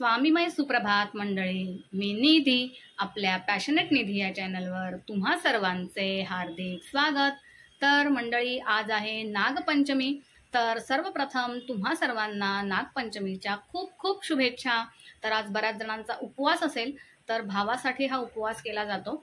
स्वामीमय सुप्रभात मंडळी, मी निधी आपल्या पॅशनेट निधी या चॅनलवर तुम्हा सर्वांचे हार्दिक स्वागत। तर मंडळी, आज आहे नागपंचमी। तर सर्वप्रथम तुम्हा सर्वांना नागपंचमीच्या खूप खूप शुभेच्छा। तर आज बऱ्याच जणांचा उपवास असेल, तर भावासाठी हा उपवास केला जातो।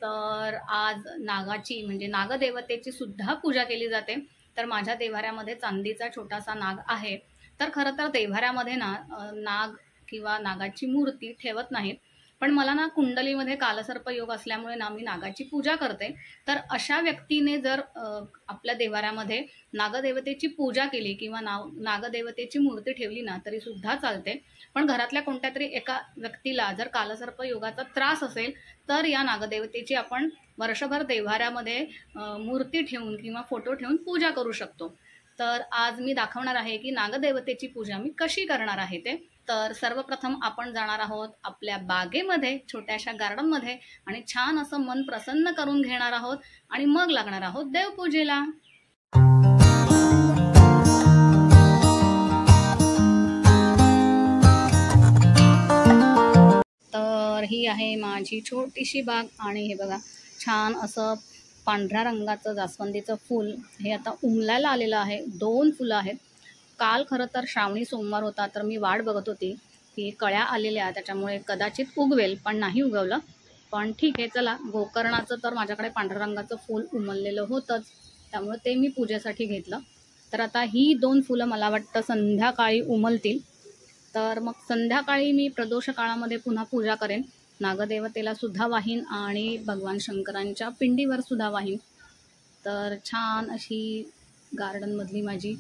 तर आज नागाची म्हणजे नागदेवतेची सुद्धा पूजा केली जाते। तर माझ्या देव्हाऱ्यामध्ये चांदीचा छोटासा नाग आहे। तर खरं तर देव्हाऱ्यामध्ये नाग किंवा नागाची मूर्ती ठेवत नाहीत, पण मला कुंडलीमध्ये कालसर्प योग असल्यामुळे मी नागाची पूजा करते। तर अशा व्यक्तीने जर आपल्या देव्हाऱ्यामध्ये नागदेवतेची पूजा केली किंवा नागदेवतेची मूर्ती ठेवली तरी सुद्धा चालते। पण घरातल्या कोणत्या तरी एका व्यक्तीला जर कालसर्प योगाचा त्रास असेल, तर या नागदेवतेची आपण वर्षभर देव्हाऱ्यामध्ये मूर्ती ठेवून किंवा फोटो ठेवून पूजा करू शकतो। तर आज मी दाखवणार आहे की नागदेवतेची पूजा मी कशी करणार आहे ते। तर सर्वप्रथम आपण जाणार आहोत आपल्या बागेमध्ये, छोट्याशा गार्डनमध्ये, आणि छान असं मन प्रसन्न करून घेणार आहोत आणि मग लागणार आहोत देवपूजेला। तर ही आहे माझी छोटीशी बाग आणि हे बघा, छान असं पांढऱ्या रंगाचं जास्वंदीचं फूल हे आता उमलायला आलेलं आहे। 2 फुलं आहेत। काल खरं तर श्रावणी सोमवार होता, तर मी वाट बघत होती की कळ्या आलेल्या, त्याच्यामुळे कदाचित उगवेल, पण नाही उगवलं। पण ठीक आहे, चला, गोकर्णाचं तर माझ्याकडे पांढऱ्या रंगाचं फूल उमललेलं होतंच, त्यामुळे ते मी पूजेसाठी घेतलं। तर आता ही 2 फुलं मला वाटतं संध्याकाळी उमलतील। तर मग संध्याकाळी मी प्रदोष काळामध्ये पुन्हा पूजा करेन, नागदेवतेला सुद्धा वाहीन आणि भगवान शंकरांच्या पिंडीवर सुद्धा वाहीन। तर छान अशी गार्डनमधली माझी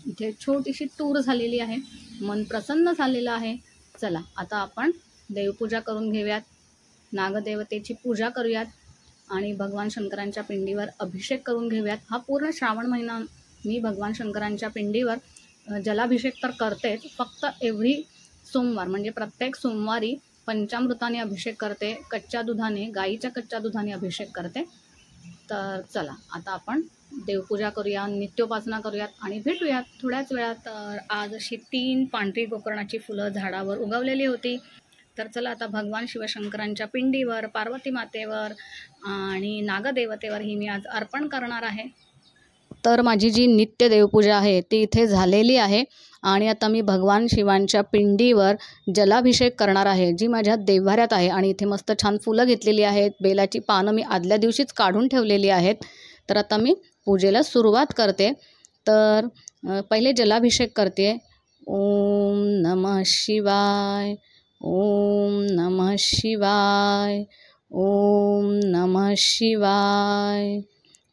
इथे छोटीशी टूर झालेली आहे, मन प्रसन्न झालेलं आहे। चला, आता आपण देवपूजा करून घेऊयात, नागदेवतेची पूजा करूयात आणि भगवान शंकरांच्या पिंडीवर अभिषेक करून घेऊयात। हा पूर्ण श्रावण महिना मी भगवान शंकरांच्या पिंडीवर जलाभिषेक तर करतेच, फक्त एव्हरी सोमवार म्हणजे प्रत्येक सोमवारी पंचामृताने अभिषेक करते, कच्च्या दुधाने, गाईच्या कच्च्या दुधाने अभिषेक करते। तर चला, आता आपण देवपूजा करूया, नित्योपासना करूयात आणि भेटूयात थोड्याच वेळात। तर आज अशी 3 पांढरी गोकर्णाची फुलं झाडावर उगवलेली होती। तर चला, आता भगवान शिवशंकरांच्या पिंडीवर, पार्वती मातेवर आणि नागदेवतेवर ही मी आज अर्पण करणार आहे। तर माझी जी नित्य देवपूजा आहे ती इथे झालेली आहे आणि आता मी भगवान शिवांच्या पिंडीवर जलाभिषेक करणार आहे, जी माझ्या देव्हाऱ्यात आहे। आणि इथे मस्त छान फुलं घेतलेली आहेत, बेलाची पानं मी आदल्या दिवशीच काढून ठेवलेली आहेत। तर आता मी पूजेला सुरुवात करते। तर पहिले जलाभिषेक करते। ओम नमः शिवाय, ओम नमः शिवाय, ओम नमः शिवाय,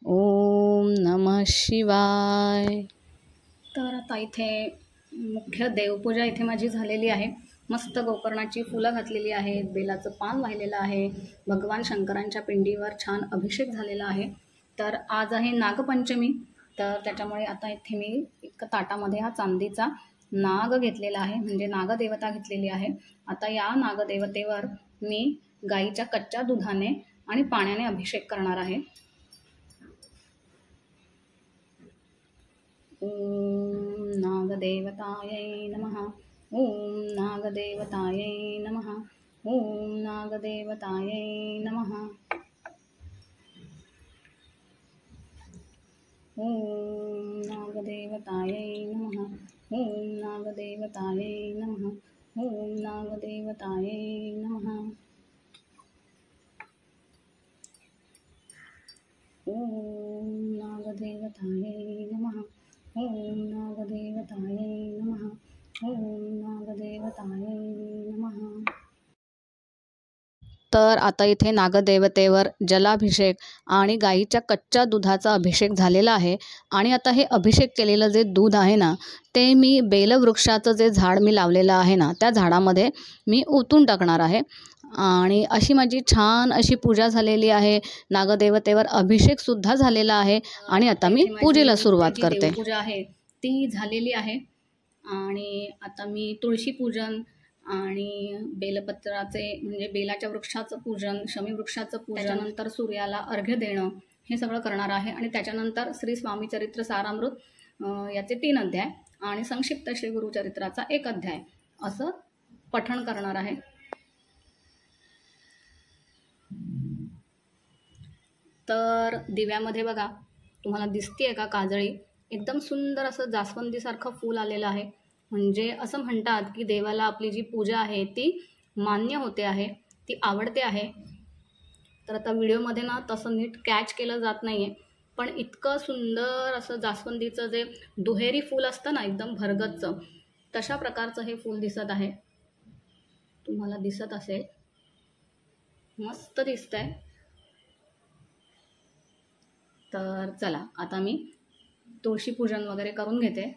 ओम नमः शिवाय। तर आता इथे मुख्य देवपूजा इथे माझी झालेली आहे। मस्त गोकर्णाची फुलं घातलेली आहेत, बेलाचं पान वाहिलेलं आहे, भगवान शंकरांच्या पिंडीवर छान अभिषेक झालेला आहे। तर आज आहे नागपंचमी, तर त्याच्यामुळे आता इथे मी एक ताटामध्ये हा चांदीचा नाग घेतलेला आहे, म्हणजे नागदेवता घेतलेली आहे। आता या नागदेवतेवर मी गाईच्या कच्च्या दुधाने आणि पाण्याने अभिषेक करणार आहे। ओम नागदेवतायै नमः, ओम नागदेवतायै नमः, ओम नागदेवतायै नमः, ओम नागदेवतायै नमः, ओम नागदेवतायै नमः, ओम नागदेवतायै नमः, ओम नागदेवतायै नमः, ओम नागदेवतायै नमः, ओम नागदेवतायै नमः। तर आता इथे नागदेवतेवर जलाभिषेक आणि गाईच्या कच्च्या दुधाचा अभिषेक झालेला आहे। आणि आता हे अभिषेक केलेलं जे दूध आहे ते मी बेलवृक्षाचं जे झाड मी लावलेलं आहे त्या झाडामध्ये मी ओतून टाकणार आहे। आणि अशी माझी छान अशी पूजा झालेली आहे, नागदेवतेवर अभिषेक सुद्धा झालेला आहे आणि आता मी पूजेला सुरुवात करते। पूजा आहे ती झालेली आहे आणि आता मी तुळशी पूजन आणि बेलपत्राचे म्हणजे बेलाच्या वृक्षाचं पूजन, शमी वृक्षाचं पूजन, त्याच्यानंतर सूर्याला अर्घ्य देणं, हे सगळं करणार आहे। आणि त्याच्यानंतर श्री स्वामी चरित्र सारामृत याचे 3 अध्याय आणि संक्षिप्त श्री गुरुचरित्राचा 1 अध्याय असं पठण करणार आहे। तर दिव्यामध्ये बघा तुम्हाला दिसतेय का काजळी, एकदम सुंदर असं जास्वंदीसारखं फूल आलेलं आहे। म्हणजे असं म्हणतात की देवाला आपली जी पूजा आहे ती मान्य होते आहे, ती आवडते आहे। तर आता व्हिडिओमध्ये ना तसं नीट कॅच केलं जात नाही आहे, पण इतकं सुंदर असं जास्वंदीचं जे दुहेरी फूल असतं ना एकदम भरगतचं, तशा प्रकारचं हे फूल दिसत आहे। तुम्हाला दिसत असेल, मस्त दिसतंय। तर चला आता मी तुळशी पूजन वगैरे करून घेते।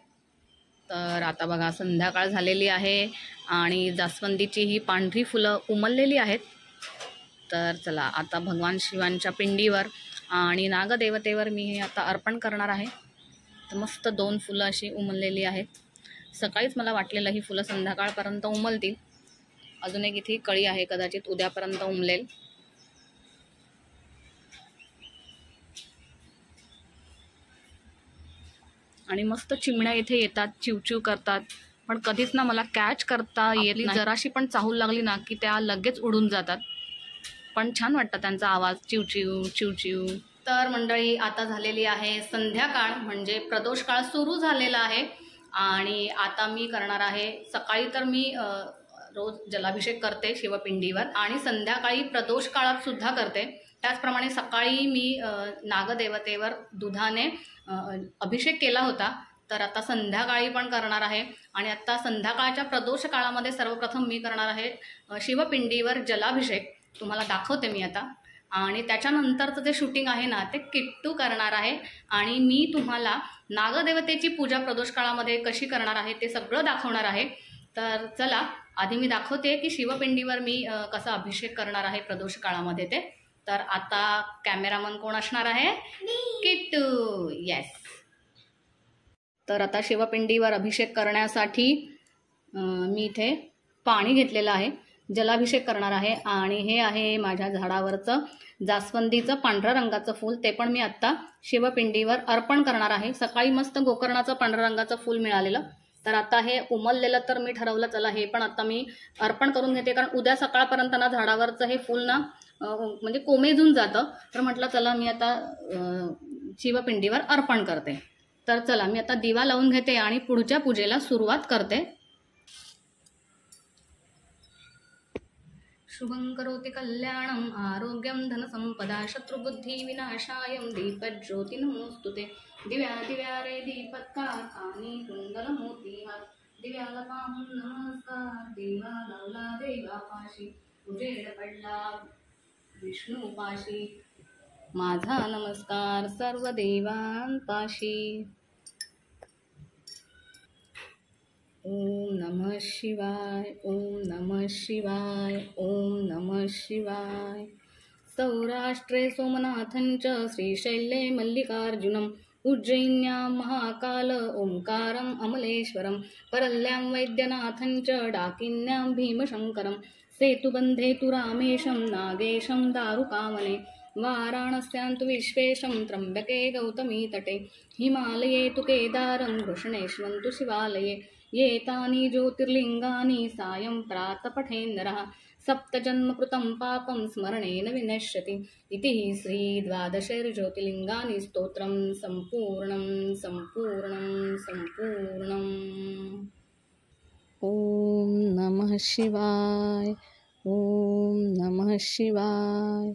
तर आता बघा संध्याकाळ झालेली आहे आणि जास्वंदीची ही पांढरी फुलं उमललेली आहेत। तर चला आता भगवान शिवांच्या पिंडीवर आणि नागदेवतेवर मी हे आता अर्पण करणार आहे। तर मस्त 2 फुलं अशी उमललेली आहेत। सकाळीच मला वाटलेलं ही फुलं संध्याकाळपर्यंत उमलतील, अजून एक इथे कळी आहे, कदाचित उद्यापर्यंत उमलेल। आणि मस्त चिमण्या इथे येतात, चिवचिव करतात, पण कधीच ना मला कॅच करता येत नाही। जराशी पण चाहूल लागली ना की त्या लगेच उडून जातात, पण छान वाटतं त्यांचा आवाज, चिवचिव चिवचिव। तर मंडळी आता झालेली आहे संध्याकाळ, म्हणजे प्रदोष काळ सुरू झालेला आहे आणि आता मी करणार आहे, सकाळी तर मी रोज जलाभिषेक करते शिवपिंडीवर आणि संध्याकाळी प्रदोष काळात सुद्धा करते। त्याचप्रमाणे सकाळी मी नागदेवतेवर दुधाने अभिषेक केला होता, तर आता संध्याकाळी पण करणार आहे। आणि आता संध्याकाळच्या प्रदोष काळामध्ये सर्वप्रथम मी करणार आहे शिवपिंडीवर जलाभिषेक, तुम्हाला दाखवते मी आता। आणि त्याच्यानंतरचं जे शूटिंग आहे ना ते किट्टू करणार आहे आणि मी तुम्हाला नागदेवतेची पूजा प्रदोष काळामध्ये कशी करणार आहे ते सगळं दाखवणार आहे। तर चला आधी मी दाखवते की शिवपिंडीवर मी कसा अभिषेक करणार आहे प्रदोष काळामध्ये ते। तर आता कॅमेरामन कोण असणार आहे? किट्टू, येस। तर आता शिवपिंडीवर अभिषेक करण्यासाठी मी इथे पाणी घेतलेलं आहे, जलाभिषेक करणार आहे। आणि हे आहे माझ्या झाडावरचं जास्वंदीचं पांढऱ्या रंगाचं फूल, ते पण मी आत्ता शिवपिंडीवर अर्पण करणार आहे। सकाळी मस्त गोकर्णाचं पांढऱ्या रंगाचं फूल मिळालेलं, तर आता हे उमललेलं, तर मी ठरवलं चला हे पण आता मी अर्पण करून घेते, कारण उद्या सकाळपर्यंत ना झाडावरचं हे फूल ना म्हणजे कोमेजून जातं। तर म्हटलं चला मी आता शिवपिंडीवर अर्पण करते। तर चला मी आता दिवा लावून घेते आणि पुढच्या पूजेला सुरुवात करते। शुभं करोति कल्याणं आरोग्यं धनसंपदा शत्रुबुद्धी विनाशायं दीपज्योती नमोस्तुते। दिव्या दिव्या रे दीपत्कार आणि कुंडल मोतीहार, दिव्याला पाहून नमस्कार, दिवा लावला देवापाशी, उजेड पडला विष्णूपाशी, माझा नमस्कार सर्व देवांपाशी। ओम नमः शिवाय, ओम नमः शिवाय, ओम नमः शिवाय। सौराष्ट्रे सोमनाथं च श्रीशैले मल्लिकार्जुनम्, उज्जैन्यां महाकाल ओंकारम् अमलेश्वरं, परल्यां वैद्यनाथं च डाकिन्यां भीमशंकरं, सेतुबन्धे तु रामेशं नागेशं दारुकावने, वाराणस्यां तु विश्वेशं त्र्यम्बके गौतमी तटे, हिमालये तु केदारं घृष्णेश्वं तु शिवालये, एतानि ज्योतिर्लिङ्गानि सायं प्रातपठेन्नरः, सप्तजन्मकृतं पापं स्मरणेन विनश्यति। इति श्रीद्वादशैर्ज्योतिर्लिङ्गानि स्तोत्रं सम्पूर्णं सम्पूर्णं सम्पूर्णम्। ॐ नमः शिवाय, ॐ नमः शिवाय,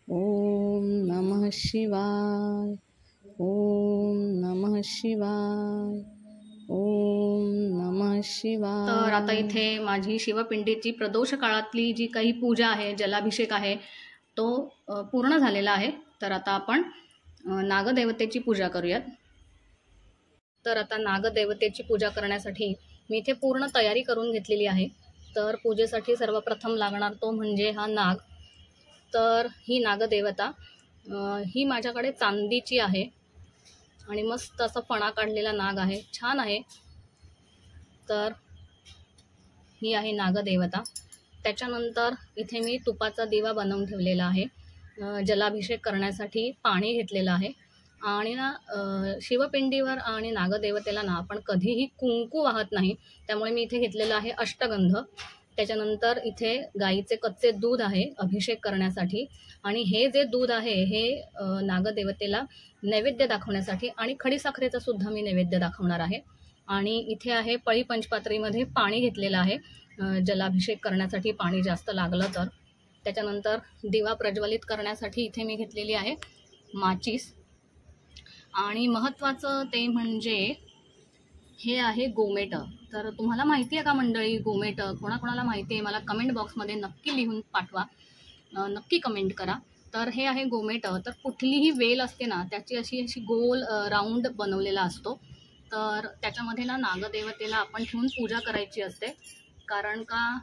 ॐ नमः शिवाय, ॐ नमः शिवाय, ओम नमः शिवाय। तर आता इथे माझी शिवपिंडीची प्रदोष काळातली जी काही पूजा आहे, जलाभिषेक आहे, तो पूर्ण झालेला आहे। तर आता आपण नागदेवतेची पूजा करूयात। तर आता नागदेवतेची पूजा करण्यासाठी मी इथे पूर्ण तयारी करून घेतलेली आहे। तर पूजेसाठी सर्वप्रथम लागणार तो म्हणजे हा नाग। तर ही नागदेवता ही माझ्याकडे चांदीची आहे आणि मस्त असा फणा काढलेला नाग आहे, छान आहे। तर ही आहे नागदेवता। त्याच्यानंतर इथे मी तुपाचा दिवा बनवून ठेवलेला आहे, जलाभिषेक करण्यासाठी पाणी घेतलेलं आहे। आणि ना शिवपिंडीवर आणि नागदेवतेला ना आपण कधीही कुंकू वाहत नाही, त्यामुळे मी इथे घेतलेलं आहे अष्टगंध। त्याच्यानंतर इथे गाईचे कच्चे दूध आहे अभिषेक करण्यासाठी, आणि हे जे दूध आहे हे नागदेवतेला नैवेद्य दाखवण्यासाठी, आणि खडीसाखरेचा सुद्धा मी नैवेद्य दाखवणार आहे. आणि इथे आहे पळी पंचपात्रीमध्ये पाणी घेतलेलं आहे जलाभिषेक करण्यासाठी, पाणी जास्त लागलं तर. त्याच्यानंतर दिवा प्रज्वलित करण्यासाठी इथे मी घेतलेली आहे माचीस. आणि महत्त्वाचं ते म्हणजे हे आहे गोमेट. तर तुम्हाला माहिती आहे का मंडळी गोमेट? कोणाकोणाला माहिती आहे मला कमेंट बॉक्समध्ये नक्की लिहून पाठवा, नक्की कमेंट करा. तर हे आहे गोमेट. तर कुठलीही वेल असते ना त्याची अशी गोल राऊंड बनवलेला असतो. तर त्याच्यामध्ये ना नागदेवतेला आपण ठेवून पूजा करायची असते. कारण का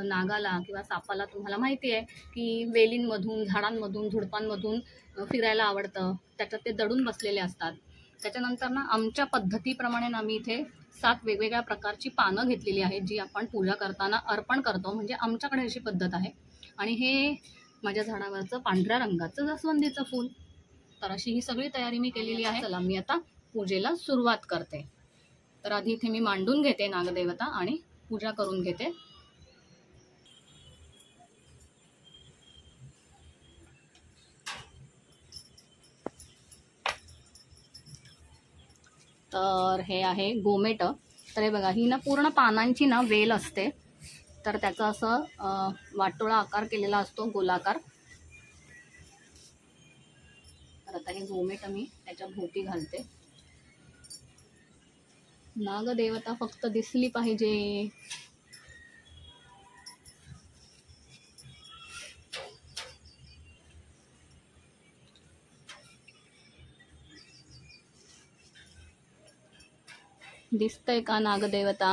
नागाला किंवा सापाला तुम्हाला माहिती आहे की वेलींमधून, झाडांमधून, झुडपांमधून फिरायला आवडतं. त्याच्यात ते दडून बसलेले असतात. त्याच्यानंतर ना आमच्या पद्धतीप्रमाणे ना मी इथे 7 वेगवेगळ्या प्रकारची पानं घेतलेली आहेत जी आपण पूजा करताना अर्पण करतो. म्हणजे आमच्याकडे अशी पद्धत आहे. आणि हे माझ्या झाडावरचं पांढऱ्या रंगाचं जास्वंदीचं फूल. तर अशी ही सगळी तयारी मी केलेली आहे. चला मी आता पूजेला सुरुवात करते. तर आधी इथे मी मांडून घेते नागदेवता आणि पूजा करून घेते. तर हे आहे गोमेट. तर हे बघा, ही ना पूर्ण पानांची ना वेल असते. तर त्याचा असं वाटोळा आकार केलेला असतो, गोलाकार. तर आता हे गोमेट मी त्याच्या भोवती घालते. नागदेवता फक्त दिसली पाहिजे. दिसतंय का नागदेवता?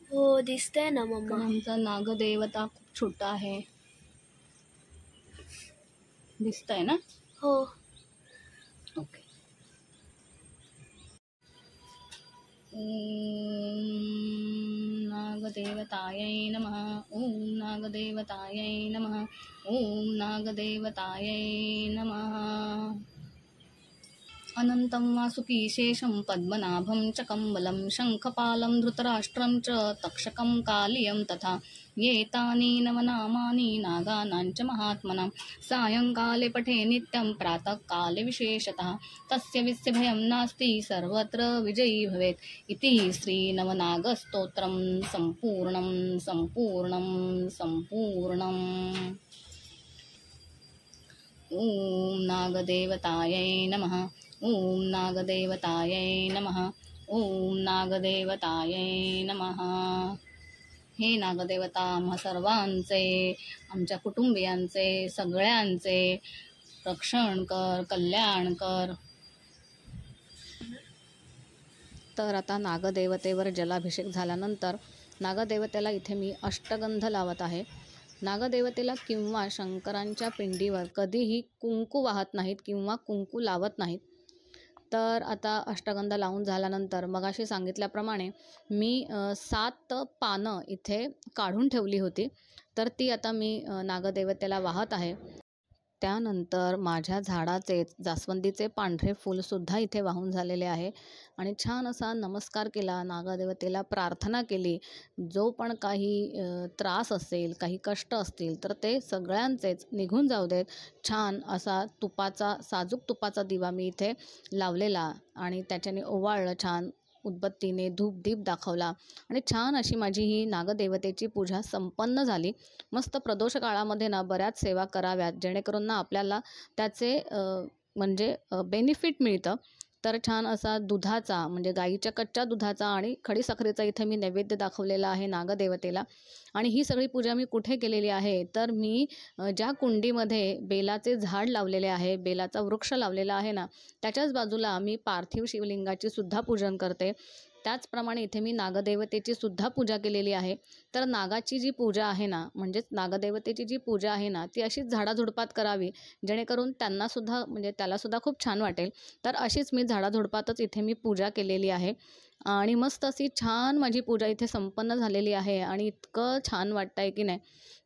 हो दिसतंय ना मम्मा. आमचा नागदेवता खूप छोटा आहे. दिसतंय ना? हो. ओके. ओम नागदेवतायै नमः. ओम नागदेवतायै नमः. ओम नागदेवतायै नमः. अनंतं वासुकीशेषं पद्मनाभं च कम्बलं शङ्खपालं धृतराष्ट्रं च तक्षकं कालियं तथा एतानि नवनामानि नागानां च महात्मनां सायंकाले पठे नित्यं प्रातःकाले विशेषतः तस्य विस्य भयं नास्ति सर्वत्र विजयी भवेत् इति श्रीनवनागस्तोत्रं सम्पूर्णं सम्पूर्णं सम्पूर्णम्. ओम नागदेवतायै नमः. ओम नागदेवतायै नमः. ओम नागदेवतायै नमः. हे नागदेवता आम्हा सर्वांचे, आमच्या कुटुंबियांचे, सगळ्यांचे रक्षण कर, कल्याण कर. तर आता नागदेवतेवर जलाभिषेक झाल्यानंतर नागदेवतेला इथे मी अष्टगंध लावत आहे. नागदेवतेला किंवा शंकरांच्या पिंडीवर कधीही कुंकू वाहत नाहीत किंवा कुंकू लावत नाहीत. तर आता अष्टगंध लावून झाल्यानंतर मगाशी सांगितल्याप्रमाणे मी 7 पानं इथे काढून ठेवली होती. तर ती आता मी नागदेवतेला वाहत आहे. त्यानंतर माझ्या झाडाचे जास्वंदीचे पांढरे फूलसुद्धा इथे वाहून झालेले आहे. आणि छान असा नमस्कार केला, नागदेवतेला प्रार्थना केली. जो पण काही त्रास असेल, काही कष्ट असतील तर ते सगळ्यांचेच निघून जाऊ देत. छान असा साजूक तुपाचा दिवा मी इथे लावलेला आणि त्याच्याने ओवाळलं छान. उदबत्तीने धूप दीप दाखवला आणि छान अशी माझी ही नागदेवतेची पूजा संपन्न झाली. मस्त प्रदोष काळामध्ये ना बऱ्याच सेवा कराव्यात जेणेकरून ना आपल्याला त्याचे म्हणजे बेनिफिट मिळतं. तर छान असा दुधाचा म्हणजे गाईच्या कच्च्या दुधाचा आणि खडीसाखरेचा इथे मी नैवेद्य दाखवलेला आहे नागदेवतेला. आणि ही सगळी पूजा मी कुठे केलेली आहे तर मी ज्या कुंडीमध्ये बेलाचे झाड लावलेले आहे, बेलाचा वृक्ष लावलेला आहे ना, त्याच्याच बाजूला मी पार्थिव शिवलिंगाची सुद्धा पूजन करते. त्याचप्रमाणे इथे मी नागदेवतेची सुद्धा पूजा केलेली आहे. तर नागाची जी पूजा आहे ना, म्हणजेच नागदेवतेची जी पूजा आहे ना, ती अशीच झाडाझुडपात करावी जेणेकरून त्यांनासुद्धा म्हणजे त्यालासुद्धा खूप छान वाटेल. तर अशीच मी झाडाझुडपातच इथे मी पूजा केलेली आहे. आणि मस्त अशी छान माझी पूजा इथे संपन्न झालेली आहे आणि इतकं छान वाटतं आहे की नाही.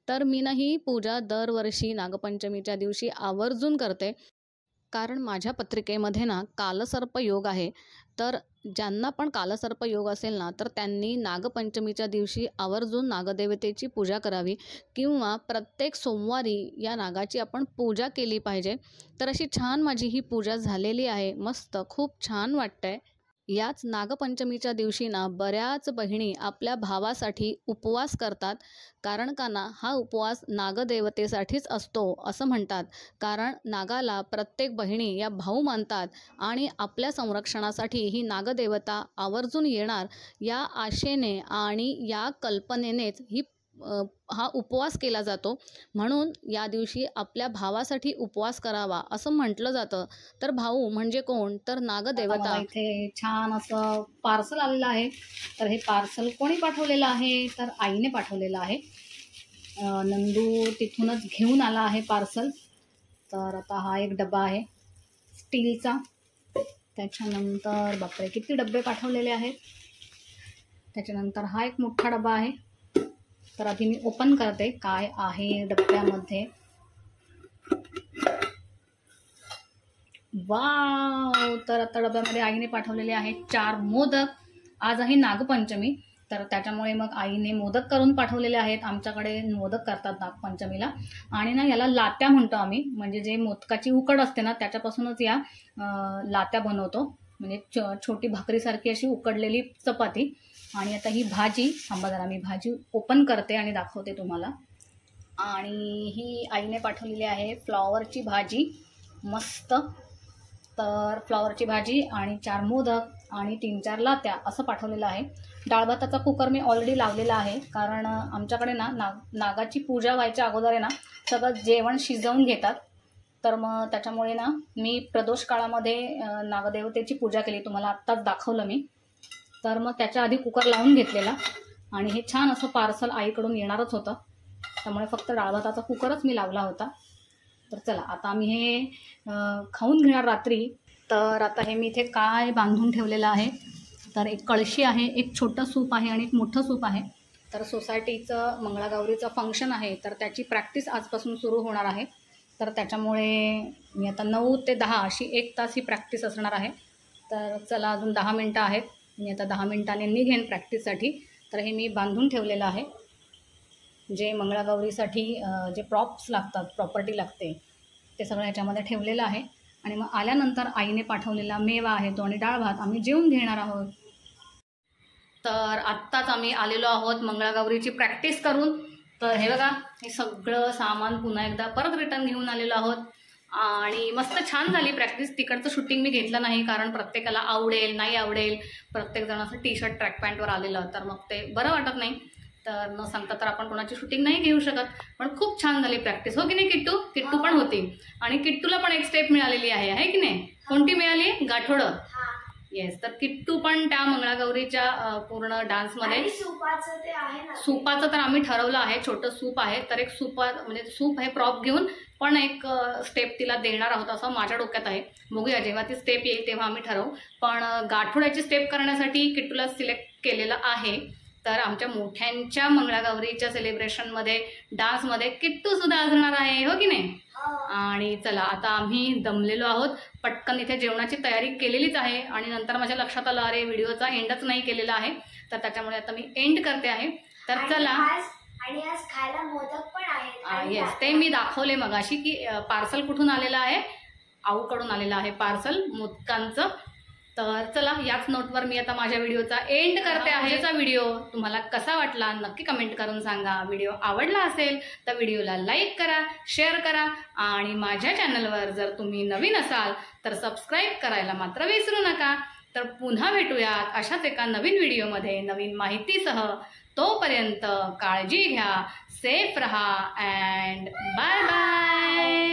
तर मी ना ही पूजा दरवर्षी नागपंचमीच्या दिवशी आवर्जून करते. कारण माझ्या पत्रिकेमध्ये ना कालसर्प योग आहे. तर ज्यांना पण कालसर्प योग असेल ना, तर त्यांनी नागपंचमीच्या दिवशी आवर्जून नागदेवतेची पूजा करावी किंवा प्रत्येक सोमवारी या नागाची आपण पूजा केली पाहिजे. तर अशी छान माझी ही पूजा झालेली आहे. मस्त खूप छान वाटतंय. याच नागपंचमीच्या दिवशी ना बऱ्याच बहिणी आपल्या भावासाठी उपवास करतात. कारण का ना हा उपवास नागदेवतेसाठीच असतो असं म्हणतात. कारण नागाला प्रत्येक बहिणी या भाऊ मानतात आणि आपल्या संरक्षणासाठी ही नागदेवता आवर्जून येणार या आशेने आणि या कल्पनेनेच हा उपवास केला जातो. म्हणून या दिवशी आपल्या भावासाठी उपवास करावा असं म्हटलं जातं. तर भाऊ म्हणजे कोण, तर नागदेवता. इथे छान असं पार्सल आलेलं आहे. तर हे पार्सल कोणी पाठवलेलं आहे, तर आईने पाठवलेलं आहे. नंदू तिथूनच घेऊन आला आहे पार्सल. तर आता हा एक डबा आहे स्टीलचा. त्याच्यानंतर बापरे किती डबे पाठवलेले आहेत. त्याच्यानंतर हा एक मोठा डबा आहे. तर आधी मी ओपन करते काय आहे डब्यामध्ये. वाव, तर आता डब्यामध्ये आईने पाठवलेले आहेत 4 मोदक. आज आहे नागपंचमी, तर त्याच्यामुळे मग आईने मोदक करून पाठवलेले आहेत. आमच्याकडे मोदक करतात नागपंचमीला आणि ना याला लात्या म्हणतो आम्ही. म्हणजे जे मोदकाची उकड असते ना त्याच्यापासूनच या लात्या बनवतो. म्हणजे छोटी भाकरीसारखी अशी उकडलेली चपाती. आणि आता ही भाजी, थांबा जरा मी भाजी ओपन करते आणि दाखवते तुम्हाला. आणि ही आईने पाठवलेली आहे फ्लॉवरची भाजी मस्त. तर फ्लॉवरची भाजी आणि 4 मोदक आणि 3-4 लात्या असं पाठवलेलं आहे. डाळ भाताचा कुकर मी ऑलरेडी लावलेला आहे. कारण आमच्याकडे ना नागाची पूजा व्हायच्या अगोदर आहे ना सगळं जेवण शिजवून घेतात. तर मग त्याच्यामुळे ना मी प्रदोष काळामध्ये नागदेवतेची पूजा केली, तुम्हाला आत्ताच दाखवलं मी. तर मग त्याच्या आधी कुकर लावून घेतलेला आणि हे छान असं पार्सल आईकडून येणारच होतं. त्यामुळे फक्त डाळ भाताचा कुकरच मी लावला होता. तर चला आता आम्ही हे खाऊन घेणार रात्री. तर आता हे मी इथे काय बांधून ठेवलेलं आहे, तर एक कळशी आहे, एक छोटं सूप आहे आणि एक मोठं सूप आहे. तर सोसायटीचं मंगळागौरीचं फंक्शन आहे, तर त्याची प्रॅक्टिस आजपासून सुरू होणार आहे. तर त्याच्यामुळे मी आता 9 ते 10 अशी 1 तास ही प्रॅक्टिस असणार आहे. तर चला अजून 10 मिनटं आहेत. मी आता 10 मिनटाने निघेन प्रॅक्टिससाठी. तर हे मी बांधून ठेवलेलं आहे. जे मंगळागौरीसाठी जे प्रॉप्स लागतात, प्रॉपर्टी लागते, ते सगळं ह्याच्यामध्ये ठेवलेलं आहे. आणि मग आल्यानंतर आईने पाठवलेला मेवा आहे तो आणि डाळ भात आम्ही जेवून घेणार आहोत. तर आत्ताच आम्ही आलेलो आहोत मंगळागौरीची प्रॅक्टिस करून. तर हे बघा हे सगळं सामान पुन्हा एकदा परत रिटर्न घेऊन आलेलो आहोत. आणि मस्त छान झाली प्रॅक्टिस. तिकडचं शूटिंग मी घेतलं नाही कारण प्रत्येकाला आवडेल नाही आवडेल. प्रत्येकजण असं टी-शर्ट ट्रॅक पॅन्टवर आलेलं, तर मग ते बरं वाटत नाही. तर न सांगता तर आपण कोणाची शूटिंग नाही घेऊ शकत. पण खूप छान झाली प्रॅक्टिस, हो की नाही किट्टू? किट्टू पण होती आणि किट्टूला पण एक स्टेप मिळालेली आहे की नाही? कोणती मिळाली? गाठोडं. येस, तर किट्टू पण त्या मंगळागौरीच्या पूर्ण डान्समध्ये. सूपाचं तर आम्ही ठरवलं आहे, छोटं सूप आहे. तर एक म्हणजे सूप हे प्रॉप घेऊन पण एक स्टेप तिला देणार आहोत असं माझ्या डोक्यात आहे. बघूया जेव्हा ती स्टेप येईल तेव्हा आम्ही ठरवू. पण गाठोड्याची स्टेप करण्यासाठी किट्टूला सिलेक्ट केलेलं आहे. तर आमच्या मोठ्यांच्या मंगळागौरीच्या सेलिब्रेशनमध्ये डान्समध्ये किट्टू सुद्धा असणार आहे, हो की नाही? आणि चला आता आम्ही दमलेलो आहोत. पटकन इथे जेवणाची तयारी केलेलीच आहे आणि नंतर माझ्या लक्षात आलं अरे व्हिडिओचा एंडच नाही केलेला आहे. तर त्याच्यामुळे आता मी एंड करते आहे. तर चला. आणि आज खायला मोदक पण आहेत. येस, ते मी दाखवले मगाशी की पार्सल कुठून आलेलं आहे. आऊकडून आलेलं आहे पार्सल मोदकांचं. तर चला याच नोटवर मी आता माझ्या व्हिडिओचा एंड करते आहे. याचा व्हिडिओ तुम्हाला कसा वाटला नक्की कमेंट करून सांगा. व्हिडिओ आवडला असेल तर व्हिडिओला लाईक करा, शेअर करा आणि माझ्या चॅनलवर जर तुम्ही नवीन असाल तर सबस्क्राईब करायला मात्र विसरू नका. तर पुन्हा भेटूयात अशाच एका नवीन व्हिडिओमध्ये नवीन माहितीसह. तोपर्यंत काळजी घ्या, सेफ रहा अँड बाय बाय.